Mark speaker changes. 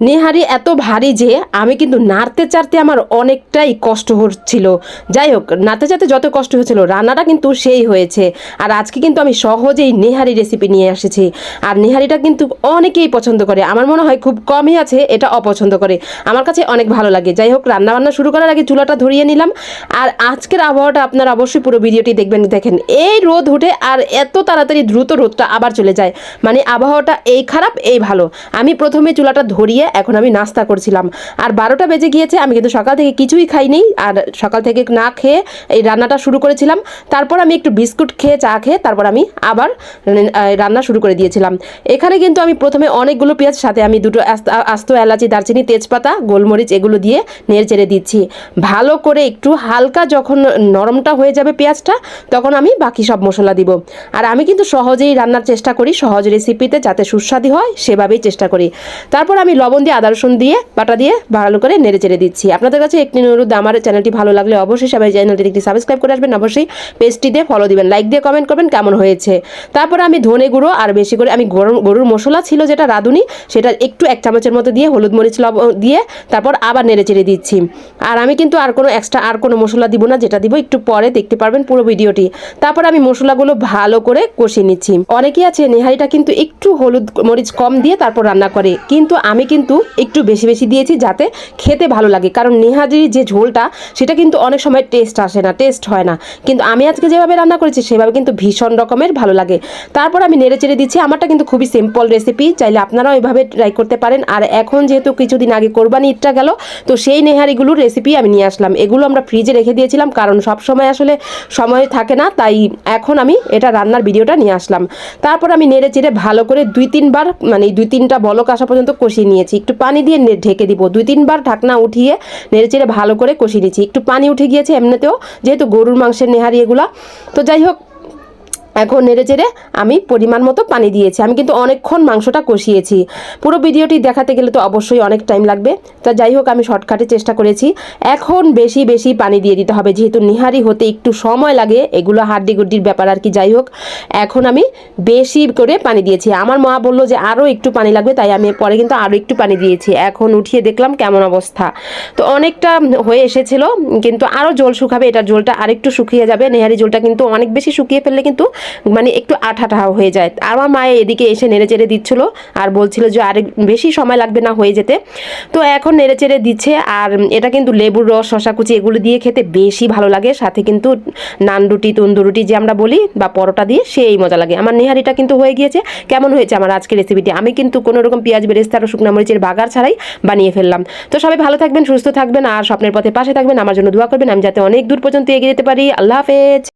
Speaker 1: নেহারি এত ভারী যে আমি কিন্তু নাড়তে চাড়তে আমার অনেকটাই কষ্ট হচ্ছিল। যাই হোক, নাড়তে চাড়তে যত কষ্ট হচ্ছিল রান্নাটা কিন্তু সেই হয়েছে। আর আজকে কিন্তু আমি সহজেই নেহারি রেসিপি নিয়ে এসেছি। আর নেহারিটা কিন্তু অনেকেই পছন্দ করে, আমার মনে হয় খুব কমই আছে এটা অপছন্দ করে। আমার কাছে অনেক ভালো লাগে। যাই হোক, রান্নাবান্না শুরু করার আগে চুলাটা ধরিয়ে নিলাম। আর আজকের আবহাওয়াটা আপনারা অবশ্যই পুরো ভিডিওটি দেখবেন। দেখেন, এই রোদ উঠে আর এত তাড়াতাড়ি দ্রুত রোদটা আবার চলে যায়, মানে আবহাওয়াটা এই খারাপ এই ভালো। আমি প্রথমে চুলাটা ধরিয়ে এখন আমি নাস্তা করছিলাম। আর 12টা বেজে গিয়েছে, আমি কিন্তু সকাল থেকে কিছুই খাইনি। আর সকাল থেকে না খেয়ে এই রান্নাটা শুরু করেছিলাম। তারপর আমি একটু বিস্কুট খেয়ে চা খেয়ে তারপর আমি আবার রান্না শুরু করে দিয়েছিলাম। এখানে কিন্তু আমি প্রথমে অনেকগুলো পেঁয়াজ, সাথে আমি দুটো আস্ত এলাচি, দারচিনি, তেজপাতা, গোলমরিচ এগুলো দিয়ে নেড়ে চেড়ে দিচ্ছি ভালো করে। একটু হালকা যখন নরমটা হয়ে যাবে পেঁয়াজটা, তখন আমি বাকি সব মশলা দিব। আর আমি কিন্তু সহজেই রান্নার চেষ্টা করি, সহজ রেসিপিতে যাতে সুস্বাদু হয় সেভাবেই চেষ্টা করি। তারপর আমি লবণ দিয়ে, আদা রসুন দিয়ে, বাটা দিয়ে ভালো করে নেড়ে চেড়ে দিচ্ছি। আপনাদের কাছে একটি অনুরোধ, আমার চ্যানেলটি ভালো লাগলে অবশ্যই সবাই চ্যানেলটি একটি সাবস্ক্রাইব করে আসবেন, অবশ্যই পেজটি দিয়ে ফলো দিবেন, লাইক দিয়ে কমেন্ট করবেন কেমন হয়েছে। তারপর আমি ধনে গুঁড়ো আর বেশি করে আমি গরুর মশলা ছিল যেটা রাঁধুনি, সেটা একটু 1 চামচের মতো দিয়ে হলুদ মরিচ দিয়ে তারপর আবার নেড়ে চেড়ে দিচ্ছি। আর আমি কিন্তু আর কোনো এক্সট্রা আর কোনো মশলা দিব না, যেটা দিব একটু পরে দেখতে পারবেন পুরো ভিডিওটি। তারপর আমি মশলাগুলো ভালো করে কষিয়ে নিচ্ছি। অনেকেই আছে নেহারিটা কিন্তু একটু হলুদ মরিচ কম দিয়ে তারপর রান্না করে, কিন্তু আমি কিন্তু একটু বেশি বেশি দিয়েছি যাতে খেতে ভালো লাগে। কারণ নেহারির যে ঝোলটা সেটা কিন্তু অনেক সময় টেস্ট আসে না, টেস্ট হয় না। কিন্তু আমি আজকে যেভাবে রান্না করেছি সেভাবে কিন্তু ভীষণ রকমের ভালো লাগে। তারপর আমি নেড়ে চেড়ে দিচ্ছি। আমারটা কিন্তু খুবই সিম্পল রেসিপি, চাইলে আপনারাও এভাবে ট্রাই করতে পারেন। আর এখন যেহেতু কিছুদিন আগে কোরবানি ঈদটা গেল, তো সেই নেহারিগুলোর রেসিপি আমি নিয়ে আসলাম। এগুলো আমরা ফ্রিজে রেখে দিয়েছিলাম, কারণ সব সময় আসলে সময় থাকে না, তাই এখন আমি এটা রান্নার ভিডিওটা নিয়ে আসলাম। তারপর আমি নেড়ে চেড়ে ভালো করে 2-3 বার, মানে 2-3টা বলক আসা পর্যন্ত কষিয়ে নিয়েছি। একটু পানি দিয়ে ঢেকে দিব, 2-3 বার ঢাকনা উঠিয়ে নেড়ে চেড়ে ভালো করে কষিয়ে নিয়েছি। একটু পানি উঠে গিয়েছে এমনিতেও, যেহেতু গরুর মাংসের নেহারি এগুলা। তো যাই হোক, এখন নেড়ে চেড়ে আমি পরিমাণ মতো পানি দিয়েছি। আমি কিন্তু অনেকক্ষণ মাংসটা কষিয়েছি। পুরো ভিডিওটি দেখাতে গেলে তো অবশ্যই অনেক টাইম লাগবে, তা যাই হোক আমি শর্টকাটে চেষ্টা করেছি। এখন বেশি বেশি পানি দিয়ে দিতে হবে, যেহেতু নিহারি হতে একটু সময় লাগে, এগুলো হাড্ডি গুড্ডির ব্যাপার আর কি। যাই হোক, এখন আমি বেশি করে পানি দিয়েছি। আমার মা বললো যে আরও একটু পানি লাগবে, তাই আমি পরে কিন্তু আরও একটু পানি দিয়েছি। এখন উঠিয়ে দেখলাম কেমন অবস্থা। তো অনেকটা হয়ে এসেছিল, কিন্তু আরও জল শুকাবে, এটার জলটা আরেকটু শুকিয়ে যাবে। নেহারি জলটা কিন্তু অনেক বেশি শুকিয়ে ফেললে কিন্তু মানে একটু আঠা হয়ে যায়। আমার মা এদিকে এসে নেড়ে চেড়ে দিচ্ছিল আর বলছিল যে আরেক বেশি সময় লাগবে না হয়ে যেতে। তো এখন নেড়ে চেড়ে দিচ্ছে। আর এটা কিন্তু লেবুর রস, শশা কুচি এগুলো দিয়ে খেতে বেশি ভালো লাগে। সাথে কিন্তু নান রুটি, তন্দুর রুটি যে আমরা বলি, বা পরোটা দিয়ে সেই মজা লাগে। আমার নেহারিটা কিন্তু হয়ে গিয়েছে। কেমন হয়েছে আমার আজকের রেসিপিটি? আমি কিন্তু কোনো রকম পেঁয়াজ, বেরেস্তা আর শুকনো মরিচের বাগার ছাড়াই বানিয়ে ফেললাম। তো সবাই ভালো থাকবেন, সুস্থ থাকবেন, আর স্বপ্নের পথে পাশে থাকবেন। আমার জন্য দোয়া করবেন, আমি যাতে অনেক দূর পর্যন্ত এগিয়ে যেতে পারি। আল্লাহ হাফেজ।